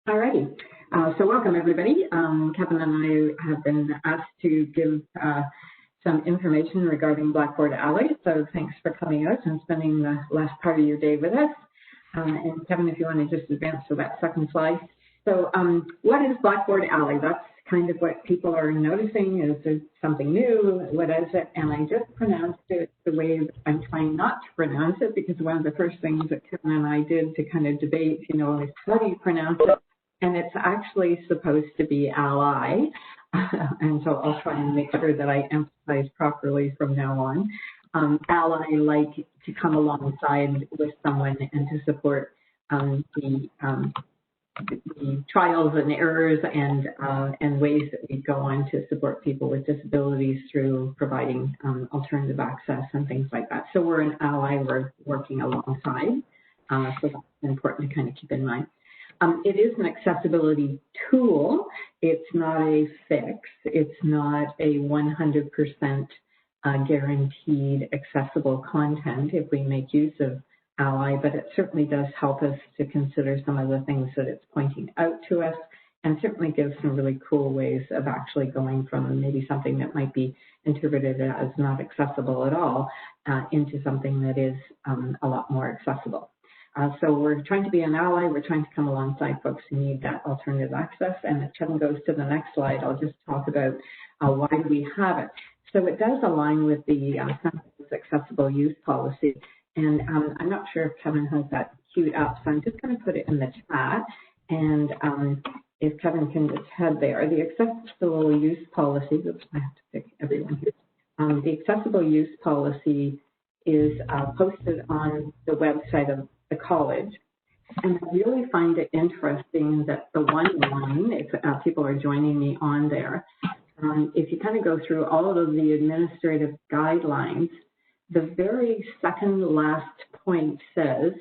Alrighty, so welcome everybody. Kevin and I have been asked to give some information regarding Blackboard Ally, so thanks for coming out and spending the last part of your day with us. And Kevin, if you want to just advance to that second slide. So what is Blackboard Ally? That's kind of what people are noticing. Is there something new? What is it? And I just pronounced it the way I'm trying not to pronounce it, because one of the first things that Kevin and I did to kind of debate, is how do you pronounce it? And it's actually supposed to be ally. And so I'll try and make sure that I emphasize properly from now on. Ally, like to come alongside with someone and to support the trials and errors and ways that we go on to support people with disabilities through providing alternative access and things like that. So we're an ally, we're working alongside. So that's important to kind of keep in mind. It is an accessibility tool. It's not a fix. It's not a 100% guaranteed accessible content if we make use of Ally, but it certainly does help us to consider some of the things that it's pointing out to us, and certainly gives some really cool ways of actually going from maybe something that might be interpreted as not accessible at all into something that is a lot more accessible. So we're trying to be an ally. We're trying to come alongside folks who need that alternative access. And if Kevin goes to the next slide, I'll just talk about why we have it. So it does align with the Census Accessible Use Policy. And I'm not sure if Kevin has that queued up, so I'm just going to put it in the chat. And if Kevin can just head there, the Accessible Use Policy, oops, I have to pick everyone here. The Accessible Use Policy is posted on the website of the college. And I really find it interesting that the one line, if people are joining me on there, if you kind of go through all of the administrative guidelines, the very second last point says,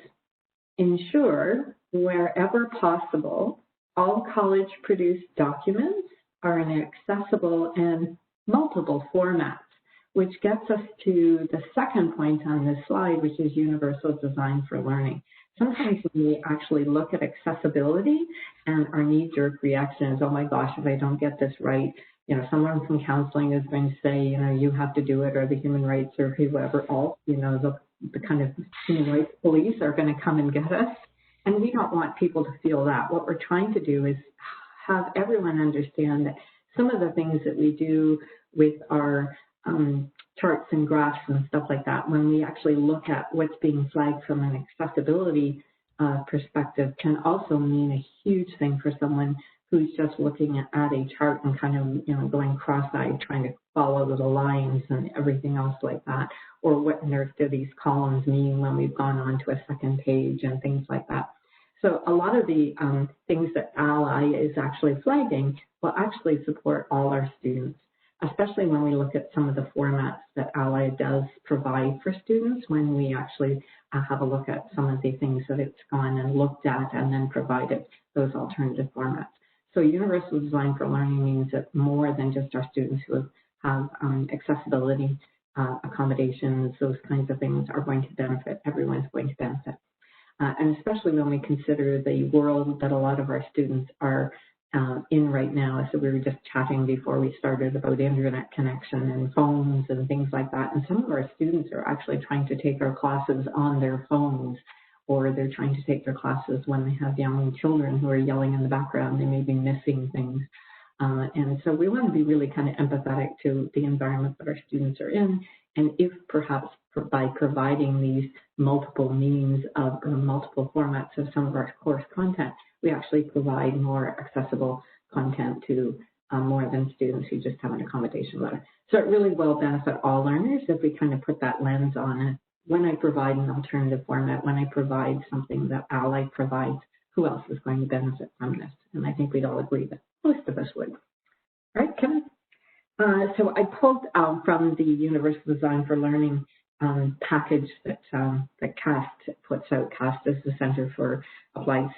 ensure wherever possible, all college-produced documents are in accessible and multiple formats, which gets us to the second point on this slide, which is universal design for learning. Sometimes when we actually look at accessibility and our knee-jerk reaction is, oh my gosh, if I don't get this right, someone from counseling is going to say, you have to do it, or the human rights or whoever else, the kind of human rights police are going to come and get us. And we don't want people to feel that. What we're trying to do is have everyone understand that some of the things that we do with our charts and graphs and stuff like that, when we actually look at what's being flagged from an accessibility perspective, can also mean a huge thing for someone who's just looking at a chart and kind of, going cross-eyed, trying to follow the lines and everything else like that, or what on earth do these columns mean when we've gone on to a second page and things like that. So a lot of the things that Ally is actually flagging will actually support all our students, especially when we look at some of the formats that Ally does provide for students, when we actually have a look at some of the things that it's gone and looked at and then provided those alternative formats. So universal design for learning means that more than just our students who have accessibility accommodations, those kinds of things are going to benefit. Everyone's going to benefit. And especially when we consider the world that a lot of our students are in right now. So we were just chatting before we started about internet connection and phones and things like that. And some of our students are actually trying to take our classes on their phones, or they're trying to take their classes when they have young children who are yelling in the background. They may be missing things. And so we want to be really kind of empathetic to the environment that our students are in. And if perhaps by providing these multiple means of or multiple formats of some of our course content, we actually provide more accessible content to more than students who just have an accommodation letter. So it really will benefit all learners if we kind of put that lens on it. When I provide an alternative format, when I provide something that Ally provides, who else is going to benefit from this? And I think we'd all agree that most of us would. All right, Kevin? So I pulled from the Universal Design for Learning package that CAST puts out. CAST is the Center for Applied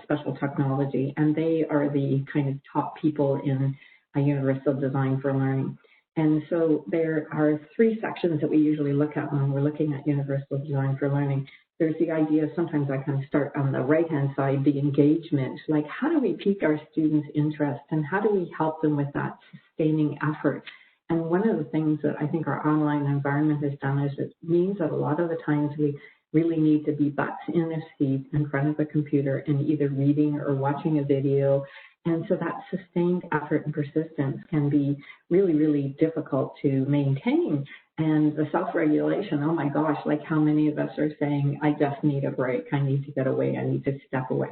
Special Technology, and they are the kind of top people in Universal Design for Learning. And so there are three sections that we usually look at when we're looking at universal design for learning. there's the idea, sometimes I kind of start on the right-hand side, the engagement, like how do we pique our students' interest and how do we help them with that sustaining effort? And one of the things that I think our online environment has done is it means that a lot of the times we really need to be butts in a seat in front of a computer and either reading or watching a video. And so that sustained effort and persistence can be really, really difficult to maintain. And the self-regulation, oh my gosh, like how many of us are saying, I just need a break, I need to get away, I need to step away.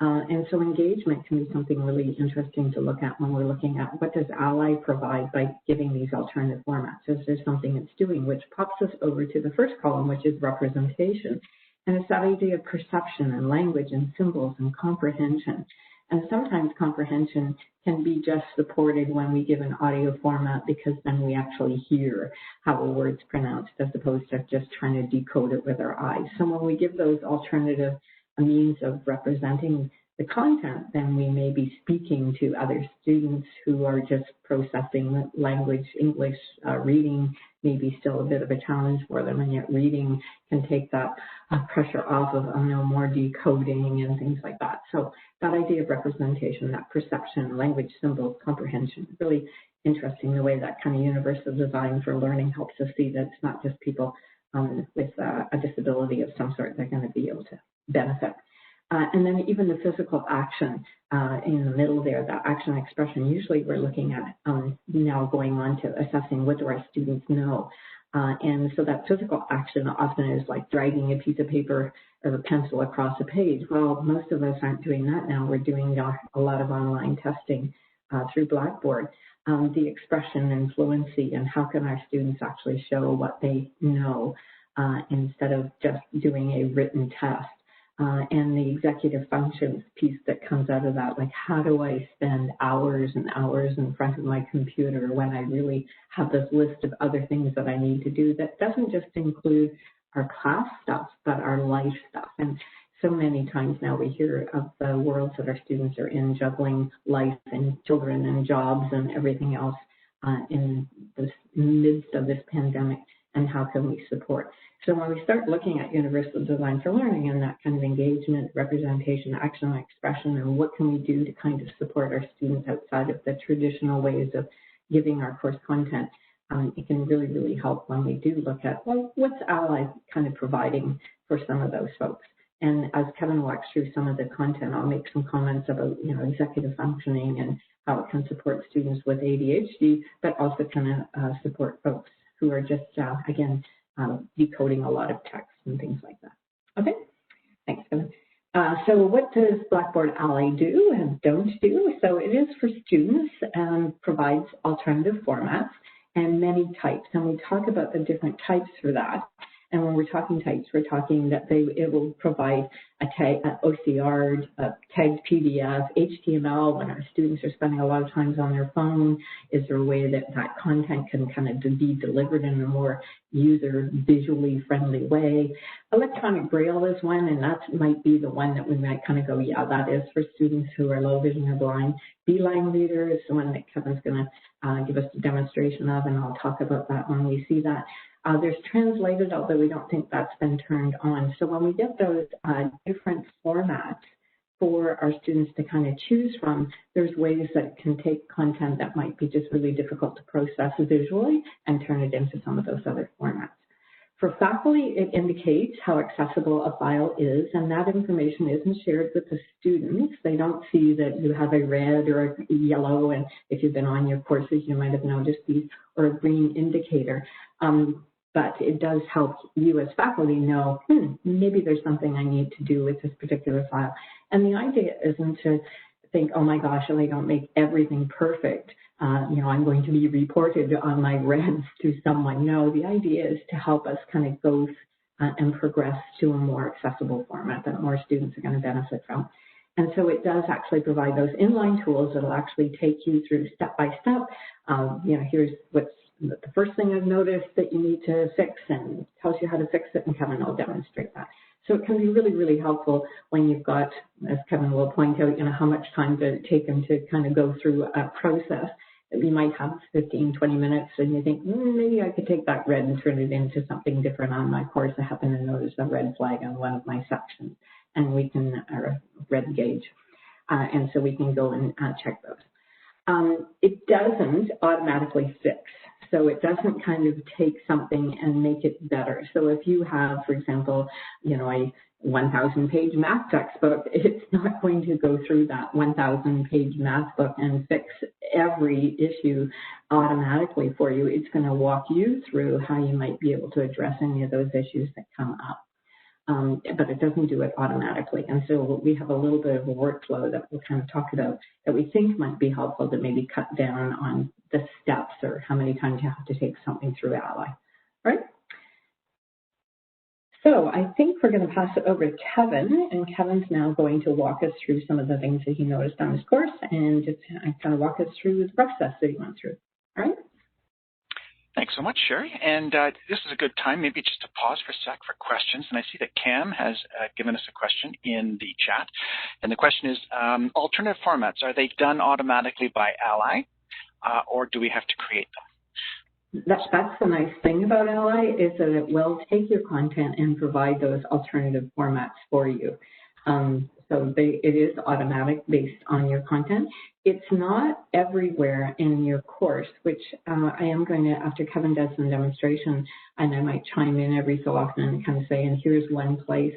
And so engagement can be something really interesting to look at when we're looking at what does Ally provide by giving these alternative formats. Is there something it's doing, which pops us over to the first column, which is representation. And it's that idea of perception and language and symbols and comprehension. And sometimes comprehension can be just supported when we give an audio format because then we actually hear how a word's pronounced as opposed to just trying to decode it with our eyes. So when we give those alternative means of representing the content, then we may be speaking to other students who are just processing language, English, reading may be still a bit of a challenge for them, and yet reading can take that pressure off of, more decoding and things like that. So that idea of representation, that perception, language, symbols, comprehension, really interesting the way that kind of universal design for learning helps us see that it's not just people with a disability of some sort that are going to be able to benefit. And then even the physical action in the middle there, that action expression, usually we're looking at now going on to assessing what do our students know. And so that physical action often is like dragging a piece of paper or a pencil across a page. Well, most of us aren't doing that now. We're doing a lot of online testing through Blackboard. The expression and fluency and how can our students actually show what they know instead of just doing a written test. And the executive functions piece that comes out of that, like how do I spend hours and hours in front of my computer when I really have this list of other things that I need to do that doesn't just include our class stuff, but our life stuff. And so many times now we hear of the worlds that our students are in, juggling life and children and jobs and everything else in the midst of this pandemic, and how can we support. So when we start looking at universal design for learning and that kind of engagement, representation, action, and expression, and what can we do to kind of support our students outside of the traditional ways of giving our course content, it can really, really help when we do look at, well, what's Ally kind of providing for some of those folks. And as Kevin walks through some of the content, I'll make some comments about, executive functioning and how it can support students with ADHD, but also kind of support folks who are just, again, decoding a lot of text and things like that. Okay, thanks, Kevin. So what does Blackboard Ally do and don't do? So it is for students and provides alternative formats and many types. And we talk about the different types for that. And when we're talking types, we're talking that it will provide a tag, OCR, a tagged PDF, HTML. When our students are spending a lot of times on their phone, is there a way that that content can kind of be delivered in a more user visually friendly way? Electronic Braille is one, and that might be the one that we might kind of go, yeah, that is for students who are low vision or blind. Beeline Reader is the one that Kevin's going to give us a demonstration of, and I'll talk about that when we see that. There's Translated, although we don't think that's been turned on. So when we get those different formats for our students to kind of choose from, there's ways that it can take content that might be just really difficult to process visually and turn it into some of those other formats. For faculty, it indicates how accessible a file is, and that information isn't shared with the students. They don't see that you have a red or a yellow, and if you've been on your courses, you might have noticed these, or a green indicator. But it does help you as faculty know, maybe there's something I need to do with this particular file. And the idea isn't to think, oh my gosh, if I don't make everything perfect, I'm going to be reported on my reds to someone. No, the idea is to help us kind of go and progress to a more accessible format that more students are going to benefit from. And so it does actually provide those inline tools that will actually take you through step by step. Here's what's the first thing I've noticed that you need to fix, and tells you how to fix it, and Kevin will demonstrate that. So it can be really, really helpful when you've got, as Kevin will point out, how much time does it take them to kind of go through a process. you might have 15, 20 minutes and you think, maybe I could take that red and turn it into something different on my course. I happen to notice a red flag on one of my sections, and we can, or red gauge, and so we can go and check those. It doesn't automatically fix. So it doesn't kind of take something and make it better. So if you have, for example, a 1,000-page math textbook, it's not going to go through that 1,000-page math book and fix every issue automatically for you. It's going to walk you through how you might be able to address any of those issues that come up. But it doesn't do it automatically. And so we have a little bit of a workflow that we'll kind of talk about that we think might be helpful to maybe cut down on the steps or how many times you have to take something through Ally. All right? So I think we're going to pass it over to Kevin, and Kevin's now going to walk us through some of the things that he noticed on his course and just kind of walk us through the process that he went through. All right? Thanks so much, Sherry. And this is a good time maybe just to pause for a sec for questions. And I see that Cam has given us a question in the chat. And the question is, alternative formats, are they done automatically by Ally, or do we have to create them? That's the nice thing about Ally, is that it will take your content and provide those alternative formats for you. So it is automatic based on your content. It's not everywhere in your course, which I am going to, after Kevin does some demonstration, and I might chime in every so often and kind of say, and here's one place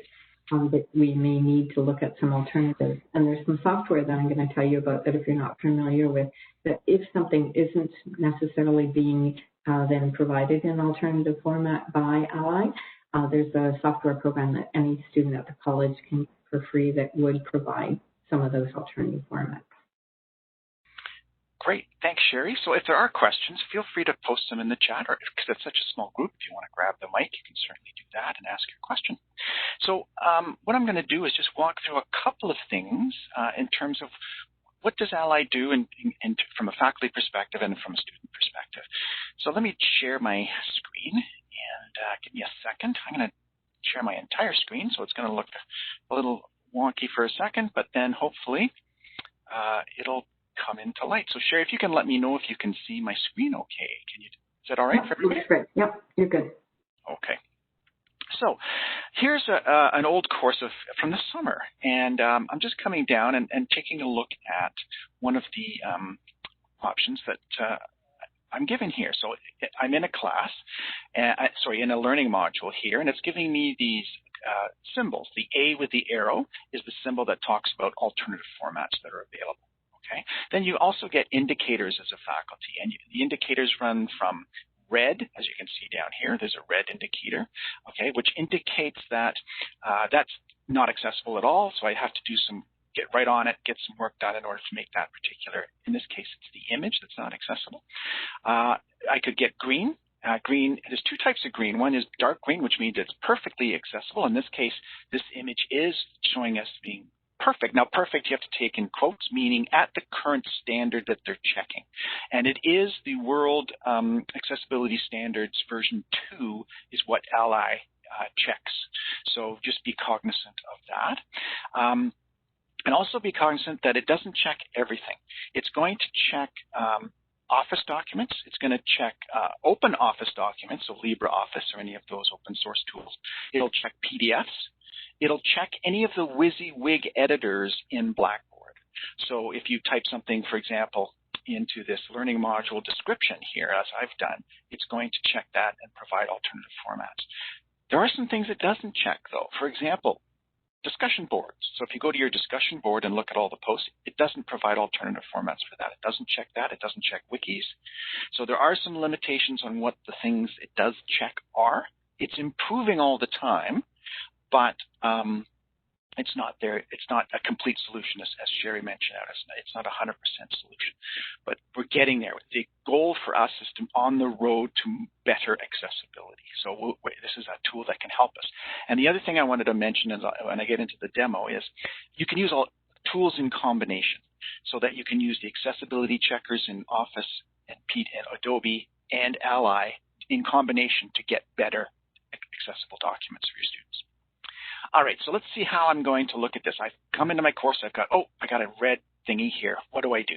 that we may need to look at some alternatives. And there's some software that I'm going to tell you about that if you're not familiar with, that if something isn't necessarily being then provided in alternative format by Ally, there's a software program that any student at the college can get for free that would provide some of those alternative formats. Great. Thanks, Sherry. So if there are questions, feel free to post them in the chat, or because it's such a small group, if you want to grab the mic, you can certainly do that and ask your question. So what I'm going to do is just walk through a couple of things in terms of what does Ally do from a faculty perspective and from a student perspective. So let me share my screen, and give me a second. I'm going to share my entire screen, so it's going to look a little wonky for a second, but then hopefully it'll come into light. So Sherry, if you can let me know if you can see my screen okay. Is that all right for everybody? That's great. Yep, you're good. Okay. So here's an old course from the summer, and I'm just coming down and taking a look at one of the options that I'm given here. So I'm in a class, in a learning module here, and it's giving me these symbols. The A with the arrow is the symbol that talks about alternative formats that are available. Okay. Then you also get indicators as a faculty, and the indicators run from red, as you can see down here. There's a red indicator, okay, which indicates that that's not accessible at all. So I have to get right on it, get some work done in order to make that particular. In this case, it's the image that's not accessible. I could get green. Green, there's two types of green. One is dark green, which means it's perfectly accessible. In this case, this image is showing us being perfect. Now, perfect you have to take in quotes, meaning at the current standard that they're checking. And it is the World Accessibility Standards version 2 is what Ally checks. So just be cognizant of that. And also be cognizant that it doesn't check everything. It's going to check Office documents. It's going to check open Office documents, so LibreOffice or any of those open source tools. It'll check PDFs. It'll check any of the WYSIWYG editors in Blackboard. So if you type something, for example, into this learning module description here, as I've done, it's going to check that and provide alternative formats. There are some things it doesn't check, though. For example, discussion boards. So if you go to your discussion board and look at all the posts, it doesn't provide alternative formats for that. It doesn't check that. It doesn't check wikis. So there are some limitations on what the things it does check are. It's improving all the time, but it's not there. It's not a complete solution, as Sherry mentioned. It's not a 100% solution, but we're getting there. The goal for us is on the road to better accessibility. So this is a tool that can help us. And the other thing I wanted to mention when I get into the demo is you can use all tools in combination, so that you can use the accessibility checkers in Office and Adobe and Ally in combination to get better accessible documents for your students. All right, so let's see how I'm going to look at this. I've come into my course. I got a red thingy here. What do I do?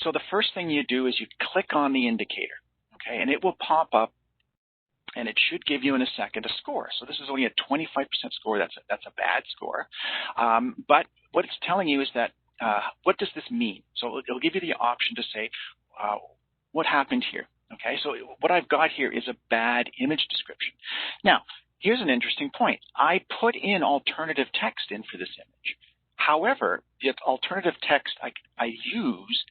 So the first thing you do is you click on the indicator, okay, and it will pop up, and it should give you in a second a score. So this is only a 25% score. That's a bad score. But what it's telling you is that, what does this mean? So it'll give you the option to say, what happened here? Okay, so what I've got here is a bad image description. Now, here's an interesting point. I put in alternative text in for this image. However, the alternative text I used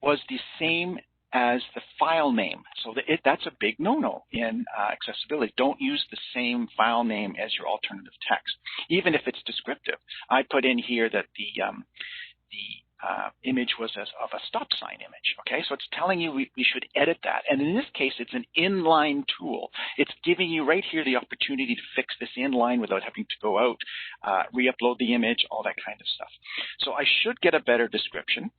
was the same as the file name. So that's a big no-no in accessibility. Don't use the same file name as your alternative text, even if it's descriptive. I put in here that the image was of a stop sign image, okay? So it's telling you we should edit that. And in this case, it's an inline tool. It's giving you right here the opportunity to fix this inline without having to go out, re-upload the image, all that kind of stuff. So I should get a better description.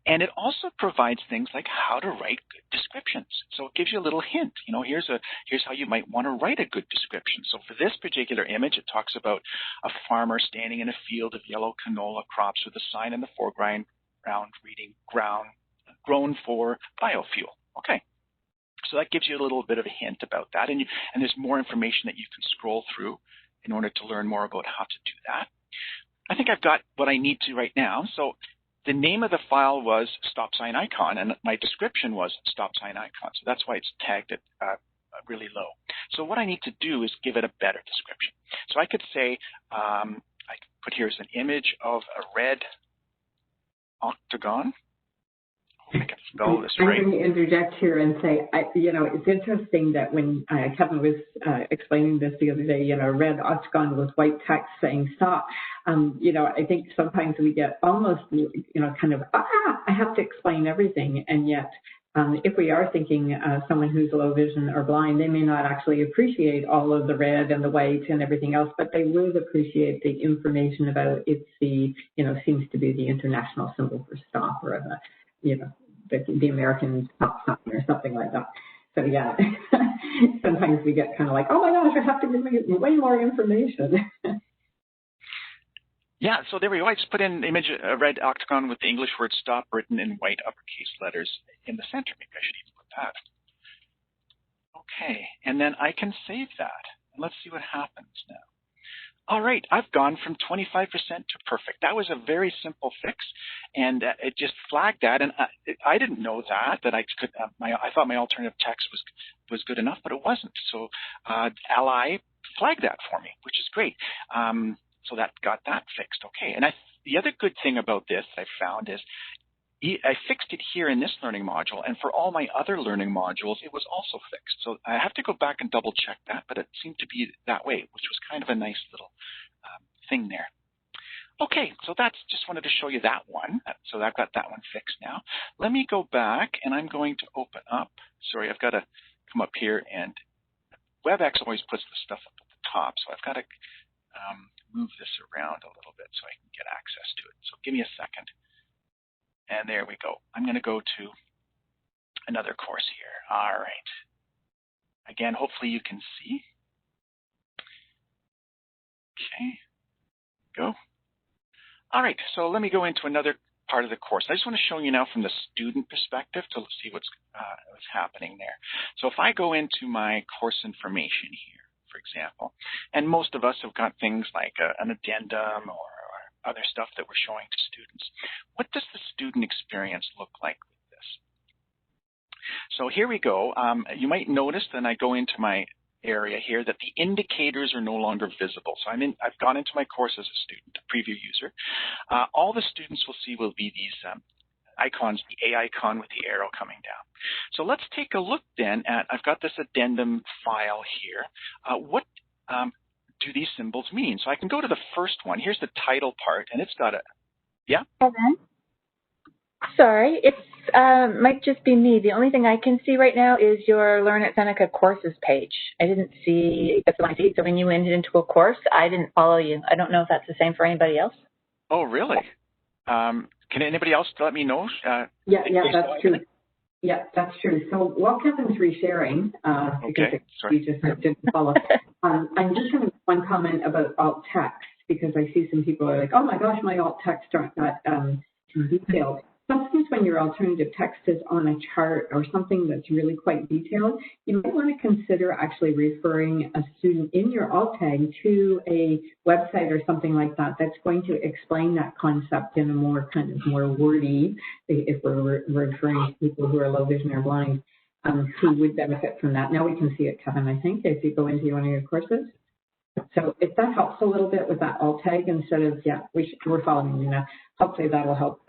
And it also provides things like how to write good descriptions. So it gives you a little hint. You know, here's how you might want to write a good description. So for this particular image, it talks about a farmer standing in a field of yellow canola crops with a sign in the foreground reading grown for biofuel. Okay. So that gives you a little bit of a hint about that. And there's more information that you can scroll through in order to learn more about how to do that. I think I've got what I need to right now. So the name of the file was stop sign icon, and my description was stop sign icon. So that's why it's tagged at really low. So what I need to do is give it a better description. So I could say, I could put here as an image of a red octagon. I can spell this right. I'm going to interject here and say, it's interesting that when Kevin was explaining this the other day, red octagon with white text saying stop. I think sometimes we get almost, kind of, I have to explain everything. And yet, if we are thinking someone who's low vision or blind, they may not actually appreciate all of the red and the white and everything else, but they will appreciate the information about it's the, seems to be the international symbol for stop, or the American stop sign or something like that. So yeah, sometimes we get kind of like, oh my gosh, I have to give you way more information. Yeah, so there we go. I just put in the image, a red octagon with the English word stop written in white uppercase letters in the center. Maybe I should even put that. Okay, and then I can save that. Let's see what happens now. All right, I've gone from 25% to perfect. That was a very simple fix, and it just flagged that. And I didn't know that I could. I thought my alternative text was good enough, but it wasn't. So Ally flagged that for me, which is great. So that got that fixed. Okay, and the other good thing about this I found is I fixed it here in this learning module, and for all my other learning modules, it was also fixed. So I have to go back and double check that, but it seemed to be that way, which was kind of a nice little thing there. Okay, so that's just wanted to show you that one. So I've got that one fixed now. Let me go back, and I'm going to open up. Sorry, I've got to come up here, and WebEx always puts the stuff up at the top, so I've got to move this around a little bit so I can get access to it. So give me a second. And there we go. I'm going to go to another course here. All right. Again, hopefully you can see. Okay. Go. All right. So let me go into another part of the course. I just want to show you now from the student perspective to see what's happening there. So if I go into my course information here, for example, and most of us have got things like an addendum or other stuff that we're showing to students. What does the student experience look like with this? So here we go. You might notice that I go into my area here that the indicators are no longer visible. So I've gone into my course as a student, a preview user. All the students will see will be these icons, the A icon with the arrow coming down. So let's take a look then at, I've got this addendum file here. What do these symbols mean? So I can go to the first one. Here's the title part, and it's got a, yeah? Sorry, it might just be me. The only thing I can see right now is your Learn at Seneca courses page. I didn't see, that's my feed. So when you went into a course, I didn't follow you. I don't know if that's the same for anybody else. Oh, really? Can anybody else let me know? Yeah, that's true. Yeah, that's true. So while Kevin's resharing, because you just didn't follow, I'm just going to make one comment about alt text, because I see some people are like, oh my gosh, my alt text got detailed. Sometimes when your alternative text is on a chart or something that's really quite detailed, you might want to consider actually referring a student in your alt tag to a website or something like that that's going to explain that concept in a more kind of more wordy, if we're referring to people who are low vision or blind, who would benefit from that. Now we can see it, Kevin, I think, if you go into one of your courses. So if that helps a little bit with that alt tag instead of, we're following you now. Hopefully that'll help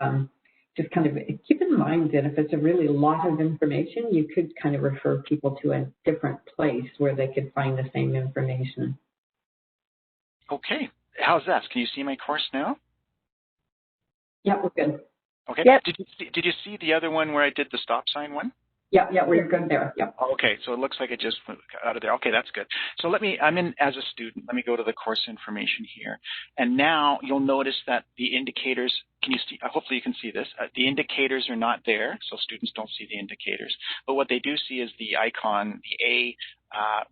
just kind of keep in mind that if it's a really lot of information, you could kind of refer people to a different place where they could find the same information. Okay. How's that? Can you see my course now? Yeah, we're good. Okay. Yep. Did you see the other one where I did the stop sign one? Yeah, we're good there. Yeah. Okay, so it looks like it just went out of there. Okay, that's good. So I'm in as a student. Let me go to the course information here. And now you'll notice that the indicators, can you see, hopefully you can see this. The indicators are not there, so students don't see the indicators. But what they do see is the icon, the A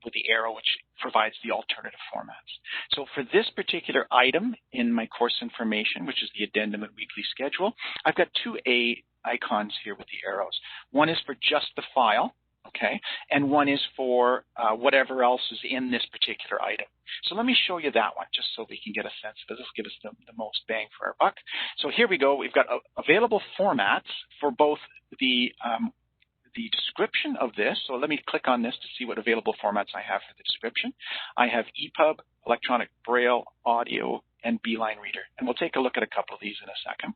with the arrow, which provides the alternative formats. So for this particular item in my course information, which is the addendum and weekly schedule, I've got two A icons here with the arrows. One is for just the file, okay, and one is for whatever else is in this particular item. So let me show you that one just so we can get a sense of it. This will give us the most bang for our buck. So here we go. We've got available formats for both the description of this. So let me click on this to see what available formats I have for the description. I have EPUB, electronic braille, audio, and Beeline Reader. And we'll take a look at a couple of these in a second.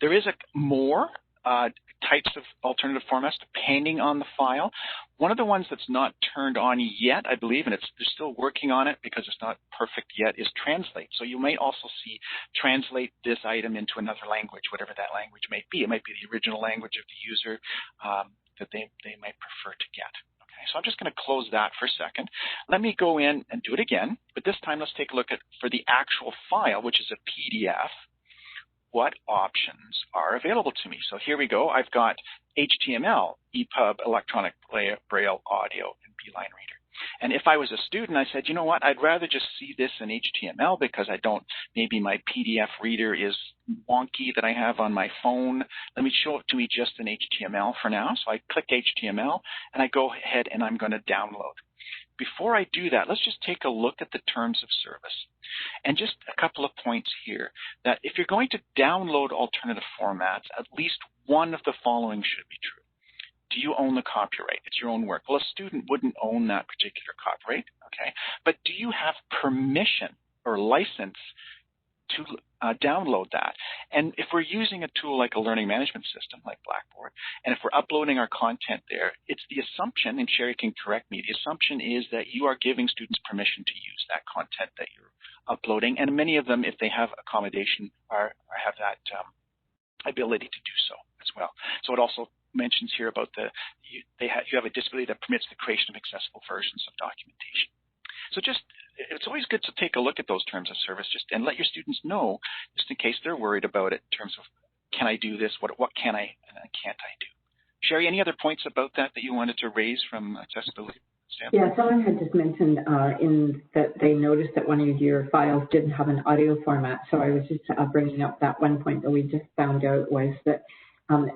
There is more types of alternative formats depending on the file. One of the ones that's not turned on yet, I believe, and they're still working on it because it's not perfect yet, is translate. So you might also see translate this item into another language, whatever that language might be. It might be the original language of the user that they might prefer to get. Okay, so I'm just going to close that for a second. Let me go in and do it again, but this time let's take a look at, for the actual file, which is a PDF, what options are available to me. So here we go. I've got HTML, EPUB, electronic braille, audio, and Beeline Reader. And if I was a student, I said, you know what, I'd rather just see this in HTML because maybe my PDF reader is wonky that I have on my phone. Let me show it to me just in HTML for now. So I click HTML and I go ahead and I'm going to download. Before I do that, let's just take a look at the terms of service. And just a couple of points here, that if you're going to download alternative formats, at least one of the following should be true. Do you own the copyright? It's your own work. Well, a student wouldn't own that particular copyright, okay? But do you have permission or license to download that? And if we're using a tool like a learning management system like Blackboard, and if we're uploading our content there, it's the assumption, and Sherry can correct me, the assumption is that you are giving students permission to use that content that you're uploading, and many of them, if they have accommodation, have that ability to do so as well. So it also mentions here about you have a disability that permits the creation of accessible versions of documentation. So it's always good to take a look at those terms of service and let your students know, just in case they're worried about it in terms of, can I do this? What can I and can't I do? Sherry, any other points about that you wanted to raise from accessibility standpoint? Yeah, someone had just mentioned that they noticed that one of your files didn't have an audio format. So I was just bringing up that one point that we just found out was that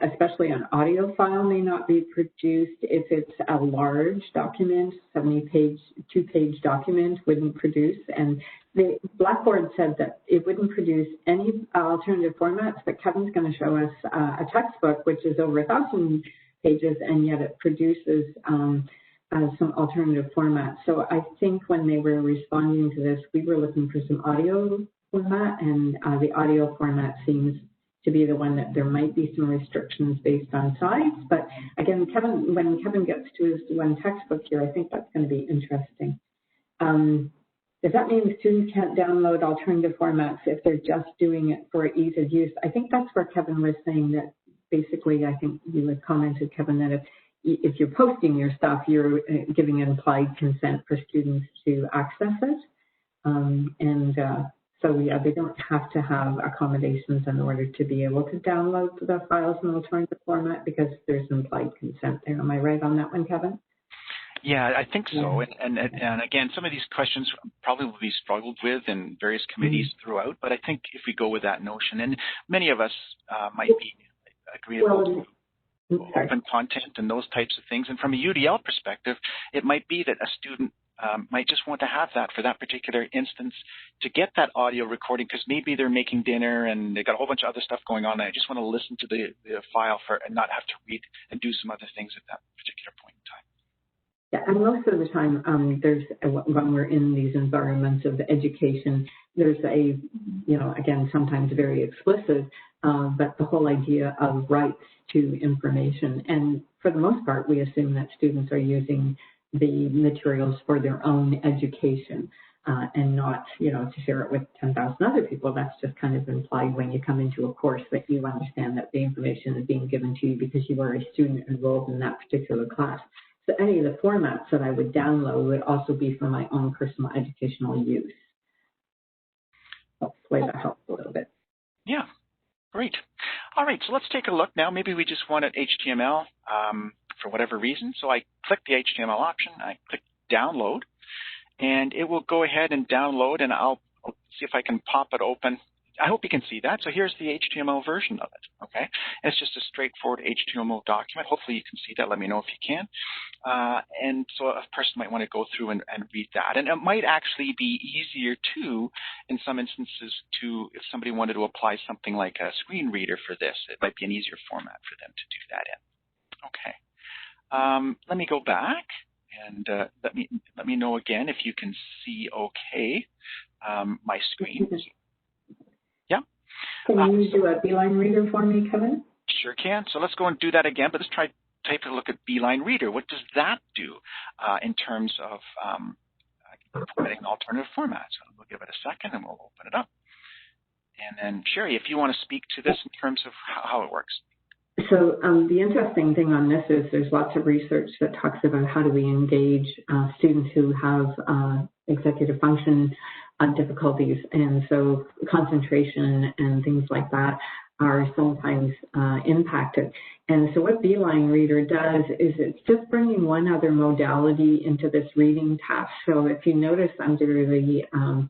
especially an audio file may not be produced if it's a large document, 70-page, 2-page document wouldn't produce. And the Blackboard said that it wouldn't produce any alternative formats, but Kevin's going to show us a textbook, which is over 1,000 pages, and yet it produces some alternative formats. So I think when they were responding to this, we were looking for some audio format, and the audio format seems to be the one that there might be some restrictions based on size. But again, when Kevin gets to his one textbook here, I think that's going to be interesting. Does that mean students can't download alternative formats if they're just doing it for ease of use? I think that's where Kevin was saying that basically, I think you had commented, Kevin, that if you're posting your stuff, you're giving implied consent for students to access it. So yeah, they don't have to have accommodations in order to be able to download the files in alternative format because there's implied consent there. Am I right on that one, Kevin? Yeah, I think so. And again, some of these questions probably will be struggled with in various committees throughout, but I think if we go with that notion, and many of us might be agreeable to open content and those types of things. And from a UDL perspective, it might be that a student might just want to have that for that particular instance to get that audio recording because maybe they're making dinner and they got a whole bunch of other stuff going on and I just want to listen to the file and not have to read and do some other things at that particular point in time. Yeah, and most of the time, when we're in these environments of education, there's a, again, sometimes very explicit, but the whole idea of rights to information. And for the most part, we assume that students are using the materials for their own education and not, to share it with 10,000 other people. That's just kind of implied when you come into a course that you understand that the information is being given to you because you are a student enrolled in that particular class. So any of the formats that I would download would also be for my own personal educational use. Hopefully that helps a little bit. Yeah, great. All right, so let's take a look now. Maybe we just wanted HTML for whatever reason. So I click the HTML option, I click download, and it will go ahead and download, and I'll see if I can pop it open. I hope you can see that. So here's the HTML version of it, okay? And it's just a straightforward HTML document. Hopefully you can see that. Let me know if you can. And so a person might want to go through and read that. And it might actually be easier, too, in some instances, if somebody wanted to apply something like a screen reader for this, it might be an easier format for them to do that in. Okay. Let me go back and let me know again if you can see okay my screen. Yeah. Can you do a Beeline Reader for me, Kevin? Sure can. So let's go and do that again, but let's try taking a look at Beeline Reader. What does that do in terms of providing alternative formats? So we'll give it a second and we'll open it up. And then, Sherry, if you want to speak to this in terms of how it works. So the interesting thing on this is there's lots of research that talks about how do we engage students who have executive function difficulties, and so concentration and things like that are sometimes impacted. And so what Beeline Reader does is it's just bringing one other modality into this reading task. So if you notice under the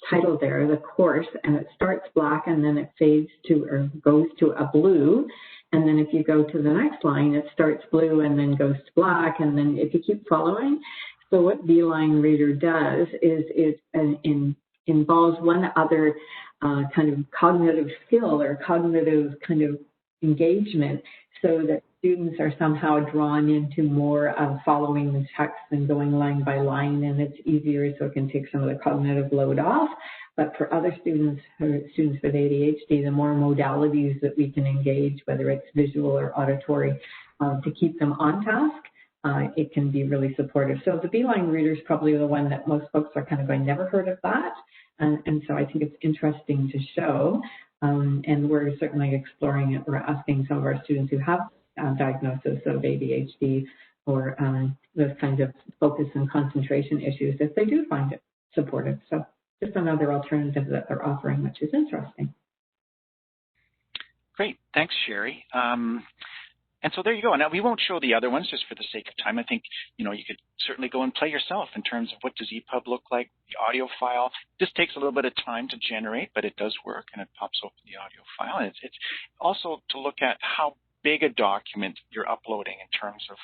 title there, the course, and it starts black and then it fades to or goes to a blue. And then if you go to the next line, it starts blue and then goes to black. And then if you keep following, so what Beeline Reader does is it involves one other kind of cognitive skill or cognitive kind of engagement so that students are somehow drawn into more of following the text and going line by line, and it's easier so it can take some of the cognitive load off. But for other students with ADHD, the more modalities that we can engage, whether it's visual or auditory, to keep them on task, it can be really supportive. So the Beeline Reader is probably the one that most folks are kind of going, never heard of that. And so I think it's interesting to show, and we're certainly exploring it. We're asking some of our students who have diagnosis of ADHD or those kinds of focus and concentration issues if they do find it supportive. So just another alternative that they're offering, which is interesting. Great. Thanks, Sherry. And so there you go. Now, we won't show the other ones just for the sake of time. I think, you could certainly go and play yourself in terms of what does EPUB look like, the audio file. This takes a little bit of time to generate, but it does work, and it pops open the audio file. And it's also to look at how big a document you're uploading in terms of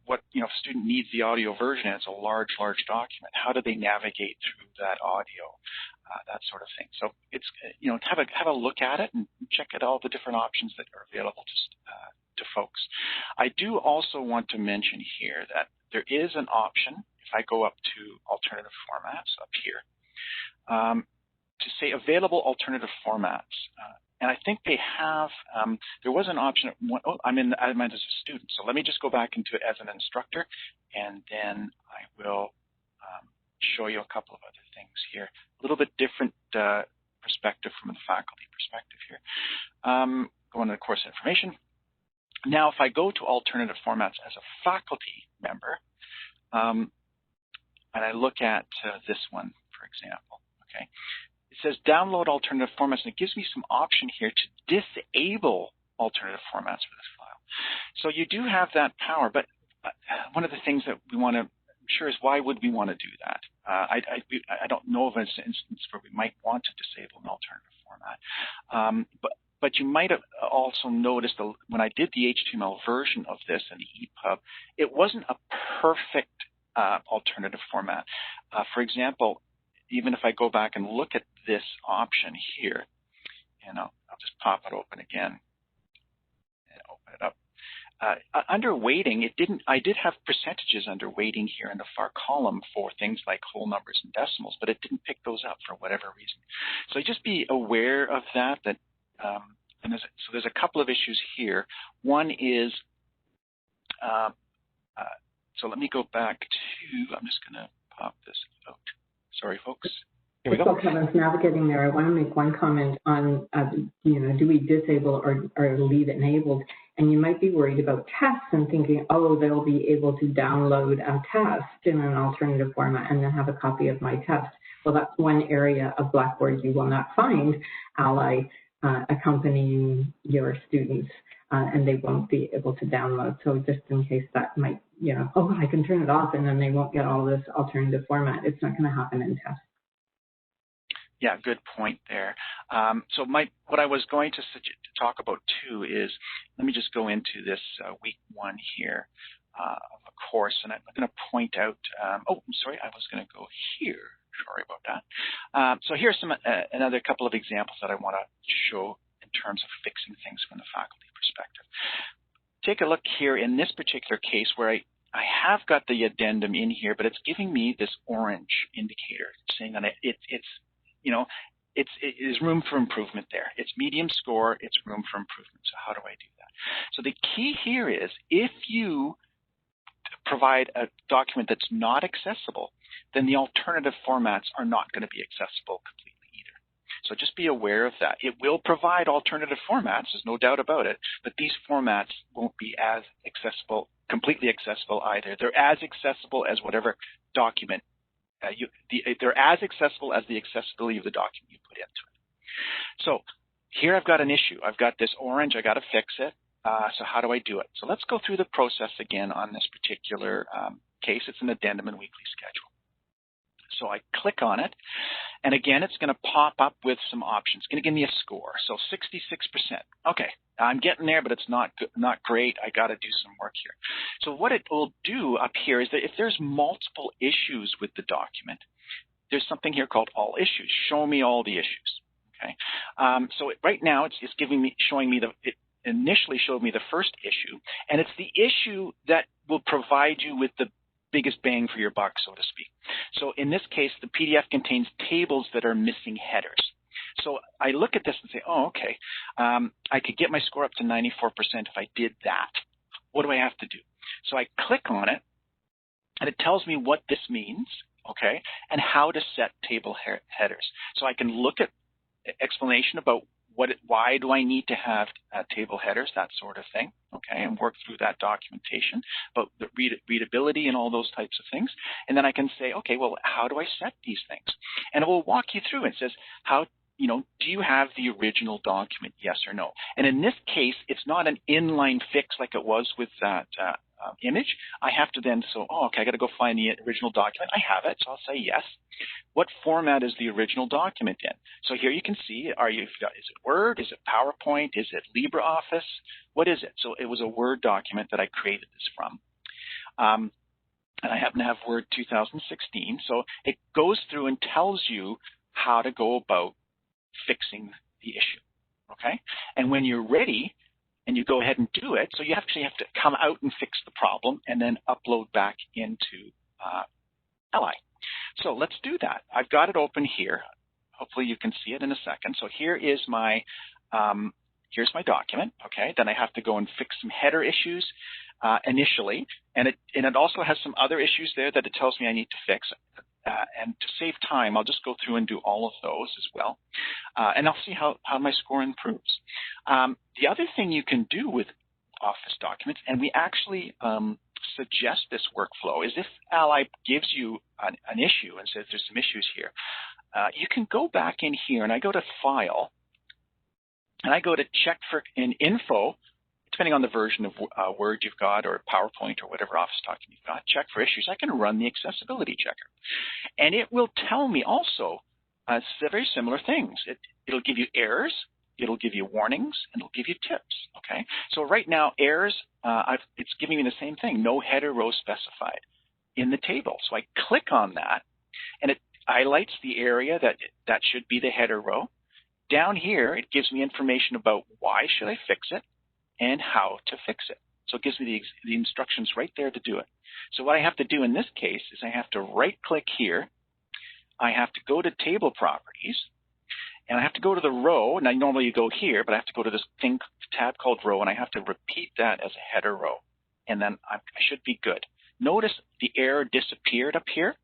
what, if a student needs the audio version and it's a large document, how do they navigate through that audio, that sort of thing. So it's, have a look at it and check out all the different options that are available to folks. I do also want to mention here that there is an option, if I go up to alternative formats up here, to say available alternative formats. And I think they have, there was an option, I'm in as a student, so let me just go back into it as an instructor, and then I will show you a couple of other things here. A little bit different perspective from the faculty perspective here. Going to the course information. Now, if I go to alternative formats as a faculty member, and I look at this one, for example, okay, it says download alternative formats, and it gives me some option here to disable alternative formats for this file. So you do have that power, but one of the things that we want to sure is, why would we want to do that? I don't know of an instance where we might want to disable an alternative format. But you might have also noticed when I did the HTML version of this in the EPUB, it wasn't a perfect alternative format. For example, even if I go back and look at this option here, and I'll just pop it open again and open it up. Under weighting, I did have percentages under weighting here in the far column for things like whole numbers and decimals, but it didn't pick those up for whatever reason. So just be aware of that. And there's a couple of issues here. One is, so let me go back to, I'm just going to pop this out. Sorry, folks. Here we go. While Kevin's navigating there, I want to make one comment on, do we disable or leave it enabled? And you might be worried about tests and thinking, oh, they'll be able to download a test in an alternative format and then have a copy of my test. Well, that's one area of Blackboard you will not find Ally accompanying your students, and they won't be able to download. So just in case that might, oh, I can turn it off and then they won't get all this alternative format. It's not going to happen in tests. Yeah, good point there. So what I was going to talk about too is, let me just go into this week 1 here of a course, and I'm going to point out, I'm sorry, I was going to go here. Sorry about that. So here's another couple of examples that I want to show in terms of fixing things from the faculty perspective. Take a look here in this particular case where I have got the addendum in here, but it's giving me this orange indicator saying that it is room for improvement there. It's medium score, it's room for improvement. So how do I do that? So the key here is, if you provide a document that's not accessible, then the alternative formats are not going to be accessible completely either. So just be aware of that. It will provide alternative formats, there's no doubt about it, but these formats won't be as accessible, completely accessible either. They're as accessible as whatever document they're as accessible as the accessibility of the document you put into it. So here I've got an issue. I've got this orange. I got to fix it. So how do I do it? So let's go through the process again on this particular case. It's an addendum and weekly schedule. So I click on it, and again, it's going to pop up with some options. It's going to give me a score. So 66%. Okay, I'm getting there, but it's not great. I got to do some work here. So what it will do up here is that if there's multiple issues with the document, there's something here called all issues. Show me all the issues. Okay. So right now it initially showed me the first issue, and it's the issue that will provide you with the biggest bang for your buck, so to speak. So in this case, the PDF contains tables that are missing headers. So I look at this and say, oh, okay, I could get my score up to 94% if I did that. What do I have to do? So I click on it, and it tells me what this means, okay, and how to set table headers. So I can look at explanation about why do I need to have table headers, that sort of thing, okay, and work through that documentation, but the readability and all those types of things. And then I can say, okay, well, how do I set these things? And it will walk you through. It says, do you have the original document, yes or no? And in this case, it's not an inline fix like it was with that image. I have to then say, okay, I got to go find the original document. I have it, so I'll say yes. What format is the original document in? So here you can see, is it Word? Is it PowerPoint? Is it LibreOffice? What is it? So it was a Word document that I created this from. And I happen to have Word 2016. So it goes through and tells you how to go about fixing the issue, okay? And when you're ready, and you go ahead and do it, so you actually have to come out and fix the problem and then upload back into Ally. So let's do that. I've got it open here. Hopefully you can see it in a second. So here is here's my document, okay? Then I have to go and fix some header issues initially, and it also has some other issues there that it tells me I need to fix. And to save time, I'll just go through and do all of those as well. And I'll see how my score improves. The other thing you can do with Office documents, and we actually suggest this workflow, is if Ally gives you an issue and says there's some issues here, you can go back in here, and I go to File, and I go to Check for in Info. depending on the version of Word you've got or PowerPoint or whatever Office document you've got, check for issues, I can run the accessibility checker. And it will tell me also very similar things. It'll give you errors, it'll give you warnings, and it'll give you tips, okay? So right now, errors, it's giving me the same thing, no header row specified in the table. So I click on that, and it highlights the area that should be the header row. Down here, it gives me information about why should I fix it and how to fix it. So it gives me the instructions right there to do it. So what I have to do in this case is I have to right-click here. I have to go to Table Properties, and I have to go to the row. Now, normally you go here, but I have to go to this tab called Row, and I have to repeat that as a header row, and then I should be good. Notice the error disappeared up here,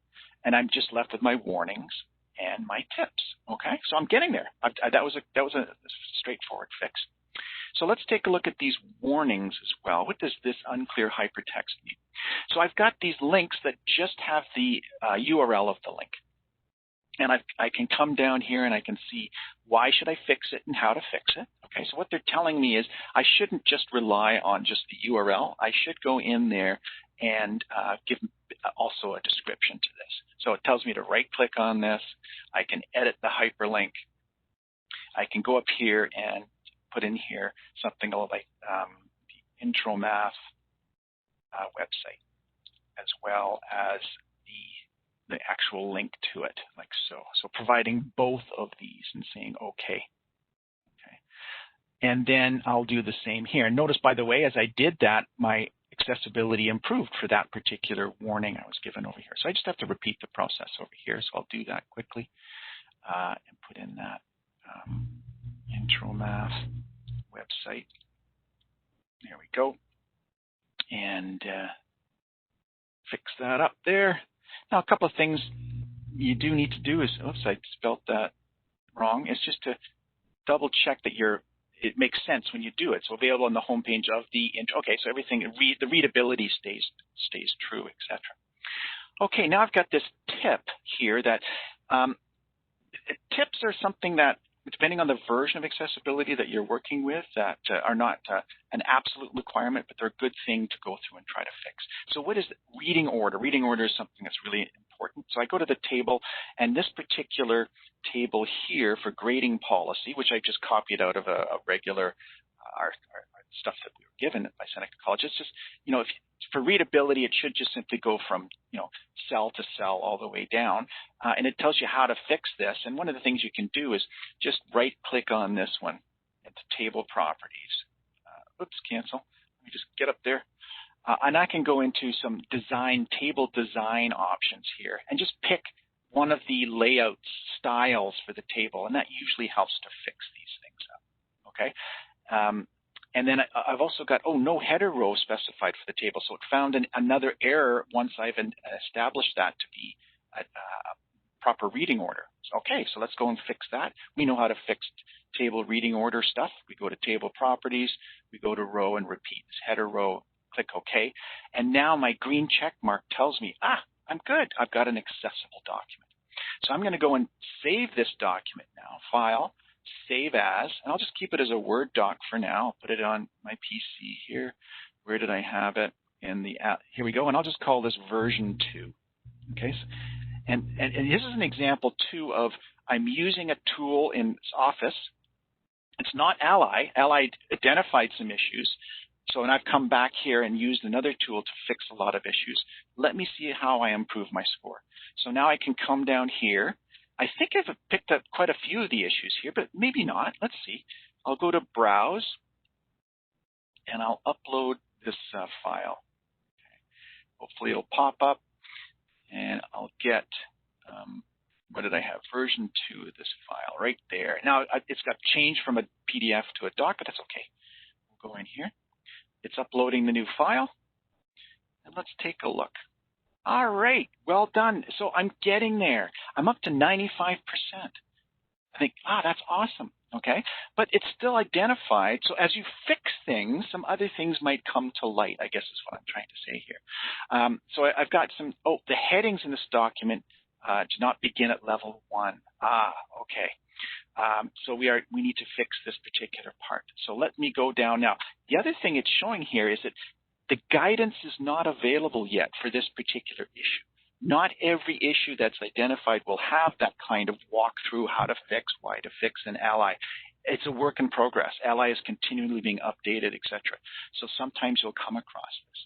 and I'm just left with my warnings and my tips. Okay, so I'm getting there. That was a straightforward fix. So let's take a look at these warnings as well. What does this unclear hypertext mean? So I've got these links that just have the URL of the link. And I can come down here and I can see why should I fix it and how to fix it. Okay, so what they're telling me is I shouldn't just rely on just the URL. I should go in there and give also a description to this. So it tells me to right-click on this. I can edit the hyperlink. I can go up here and put in here something like the intro math website, as well as the actual link to it, like so. So providing both of these and saying okay. And then I'll do the same here. Notice, by the way, as I did that, my accessibility improved for that particular warning I was given over here. So I just have to repeat the process over here. So I'll do that quickly and put in that intro math website. There we go. And fix that up there. Now, a couple of things you do need to do is, oops, I spelled that wrong. It's just to double check that it makes sense when you do it. So available on the home page of the intro. Okay, so everything, the readability stays true, etc. Okay, now I've got this tip here that tips are something that, depending on the version of accessibility that you're working with, that are not an absolute requirement, but they're a good thing to go through and try to fix. So what is reading order? Reading order is something that's really important. So I go to the table, and this particular table here for grading policy, which I just copied out of a regular our stuff that we were given by Seneca College. It's just, for readability, it should just simply go from, cell to cell all the way down. And it tells you how to fix this. And one of the things you can do is just right-click on this one at the table properties. Oops, cancel. Let me just get up there. And I can go into some table design options here and just pick one of the layout styles for the table. And that usually helps to fix these things up. Okay. And then I've also got, no header row specified for the table. So it found another error once I've established that to be a proper reading order. Okay, so let's go and fix that. We know how to fix table reading order stuff. We go to table properties, we go to row and repeat this header row, click OK. And now my green check mark tells me, I'm good. I've got an accessible document. So I'm going to go and save this document now. File. Save as, and I'll just keep it as a Word doc for now. I'll put it on my PC here. Where did I have it? In the app. Here we go, and I'll just call this version 2. Okay, and this is an example too of I'm using a tool in Office. It's not Ally. Ally identified some issues. So, and I've come back here and used another tool to fix a lot of issues. Let me see how I improve my score. So now I can come down here. I think I've picked up quite a few of the issues here, but maybe not. Let's see. I'll go to Browse, and I'll upload this file. Okay. Hopefully it'll pop up, and I'll get, what did I have? Version 2 of this file right there. Now, it's got changed from a PDF to a doc, but that's okay. We'll go in here. It's uploading the new file, and let's take a look. All right, well done. So I'm getting there. I'm up to 95%. I think, that's awesome, okay? But it's still identified. So as you fix things, some other things might come to light, I guess is what I'm trying to say here. So I've got some, the headings in this document do not begin at level 1. Okay. So we need to fix this particular part. So let me go down now. The other thing it's showing here is that the guidance is not available yet for this particular issue. Not every issue that's identified will have that kind of walkthrough, how to fix, why to fix an ally. It's a work in progress. Ally is continually being updated, etc. So sometimes you'll come across this.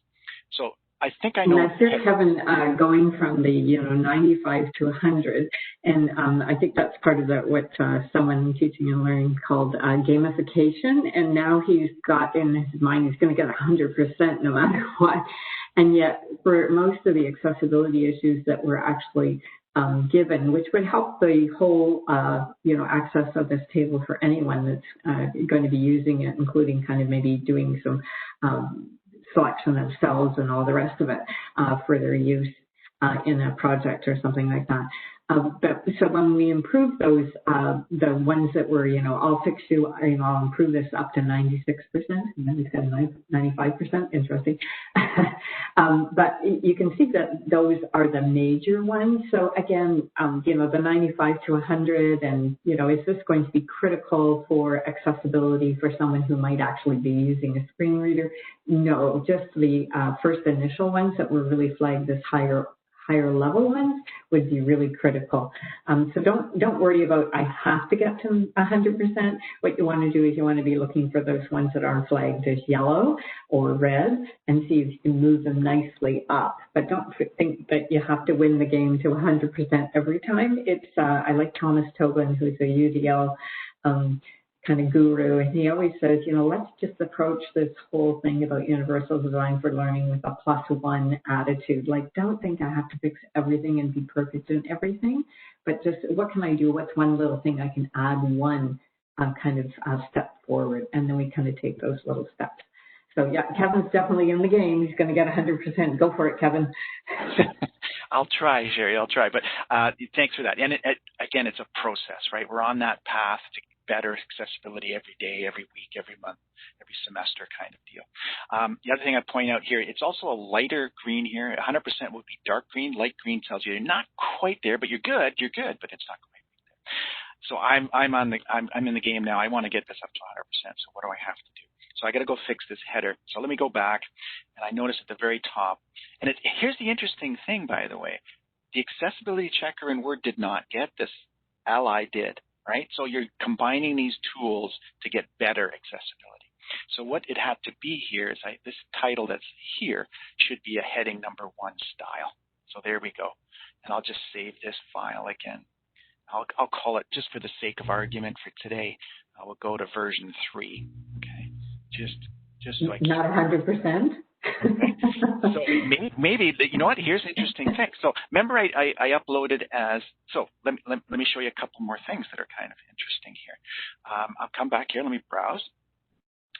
So I think I know. And I hear Kevin going from the 95 to 100, and I think that's part of what someone teaching and learning called gamification. And now he's got in his mind he's going to get 100% no matter what. And yet, for most of the accessibility issues that were actually given, which would help the whole access of this table for anyone that's going to be using it, including kind of maybe doing some selection of cells and all the rest of it for their use in a project or something like that. But so when we improve those, the ones that were, I'll fix you, I'll improve this up to 96%, and then it's got 95%, interesting. But you can see that those are the major ones. So again, the 95 to 100, and, is this going to be critical for accessibility for someone who might actually be using a screen reader? No, just the first initial ones that were really flagged as higher level ones would be really critical. So don't worry about I have to get to 100%. What you want to do is you want to be looking for those ones that are flagged as yellow or red and see if you can move them nicely up. But don't think that you have to win the game to 100% every time. It's I like Thomas Tobin, who's a UDL kind of guru, and he always says, let's just approach this whole thing about universal design for learning with a +1 attitude. Like, don't think I have to fix everything and be perfect in everything, but just what can I do? What's one little thing I can add one kind of step forward, and then we kind of take those little steps. So yeah, Kevin's definitely in the game. He's going to get 100%. Go for it, Kevin. I'll try, Sherry. I'll try. But thanks for that. And again, it's a process, right? We're on that path to better accessibility every day, every week, every month, every semester kind of deal. The other thing I point out here, it's also a lighter green here. 100% would be dark green. Light green tells you you're not quite there, but you're good, but it's not quite there. So I'm in the game now. I want to get this up to 100%. So what do I have to do? So I got to go fix this header. So let me go back, and I notice at the very top, and here's the interesting thing, by the way. The accessibility checker in Word did not get this. Ally did. Right? So you're combining these tools to get better accessibility. So what it had to be here is this title that's here should be a heading number 1 style. So there we go. And I'll just save this file again. I'll call it, just for the sake of argument for today, I will go to version 3. Okay. Just so I keep not 100%. So maybe you know what? Here's an interesting thing. So remember, I uploaded as. So let me show you a couple more things that are kind of interesting here. I'll come back here. Let me browse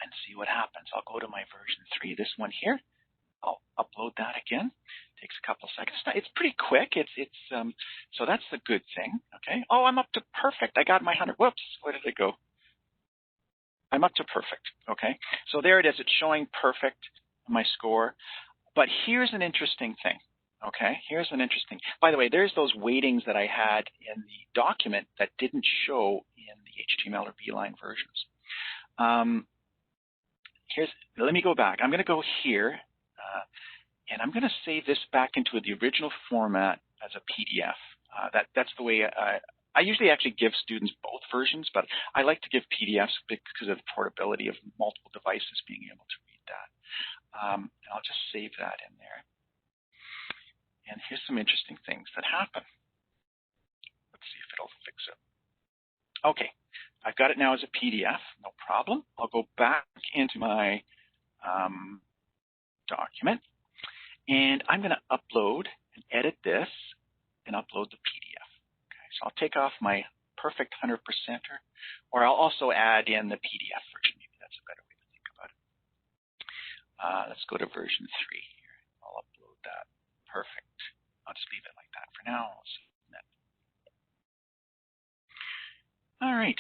and see what happens. I'll go to my version 3. This one here. I'll upload that again. Takes a couple of seconds. It's pretty quick. So that's the good thing. Okay. Oh, I'm up to perfect. I got my 100. Whoops. Where did it go? I'm up to perfect. Okay. So there it is. It's showing perfect. My score. But here's an interesting thing. Okay, here's an interesting. By the way, there's those weightings that I had in the document that didn't show in the HTML or Beeline versions. Let me go back. I'm going to go here, and I'm going to save this back into the original format as a PDF. That's the way I usually actually give students both versions, but I like to give PDFs because of the portability of multiple devices being able to read that. I'll just save that in there. And here's some interesting things that happen. Let's see if it'll fix it. Okay, I've got it now as a PDF, no problem. I'll go back into my document, and I'm going to upload and edit this and upload the PDF. Okay, so I'll take off my perfect 100%, or I'll also add in the PDF version. Maybe that's a better way to think about it. Let's go to version 3 here. I'll upload that. Perfect. I'll just leave it like that for now. All right.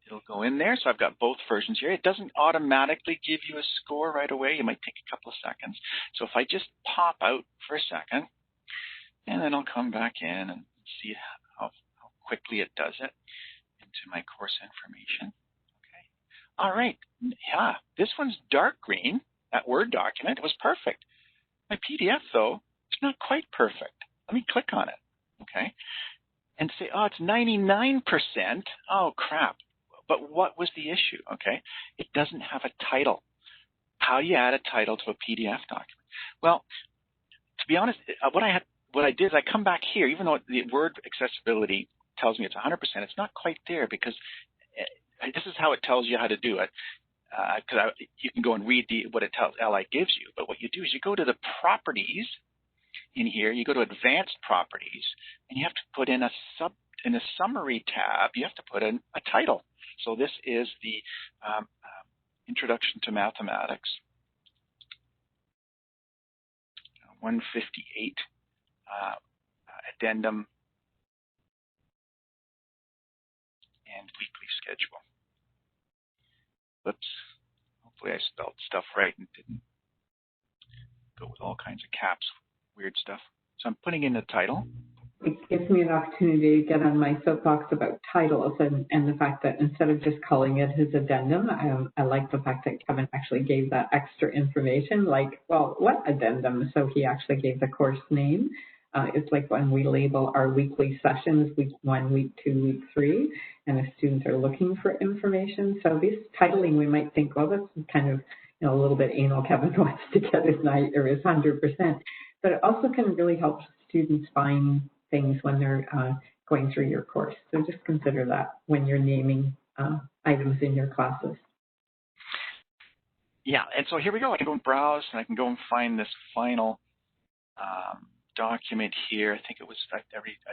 It'll go in there. So I've got both versions here. It doesn't automatically give you a score right away. It might take a couple of seconds. So if I just pop out for a second, and then I'll come back in and see how quickly it does it into my course information. Okay. All right. Yeah, this one's dark green. That Word document was perfect. My PDF, though, it's not quite perfect. Let me click on it, okay, and say, oh, it's 99%. Oh, crap. But what was the issue, okay? It doesn't have a title. How do you add a title to a PDF document? Well, to be honest, what I did is I come back here, even though the Word accessibility tells me it's 100%, it's not quite there because this is how it tells you how to do it. Because you can go and read what it tells LI gives you, but what you do is you go to the properties in here, you go to advanced properties, and you have to put in in the summary tab, you have to put in a title. So this is the Introduction to Mathematics, 158 addendum and weekly schedule. Whoops. Hopefully I spelled stuff right and didn't go with all kinds of caps, weird stuff. So I'm putting in the title. It gives me an opportunity to get on my soapbox about titles and the fact that instead of just calling it his addendum, I like the fact that Kevin actually gave that extra information, like, well, what addendum? So he actually gave the course name. It's like when we label our weekly sessions, week 1, week 2, week 3, and the students are looking for information. So this titling, we might think, well, that's kind of a little bit anal. Kevin wants to get his 100%, but it also can really help students find things when they're going through your course. So just consider that when you're naming items in your classes. Yeah, and so here we go. I can go and browse, and I can go and find this final document here. I think it was I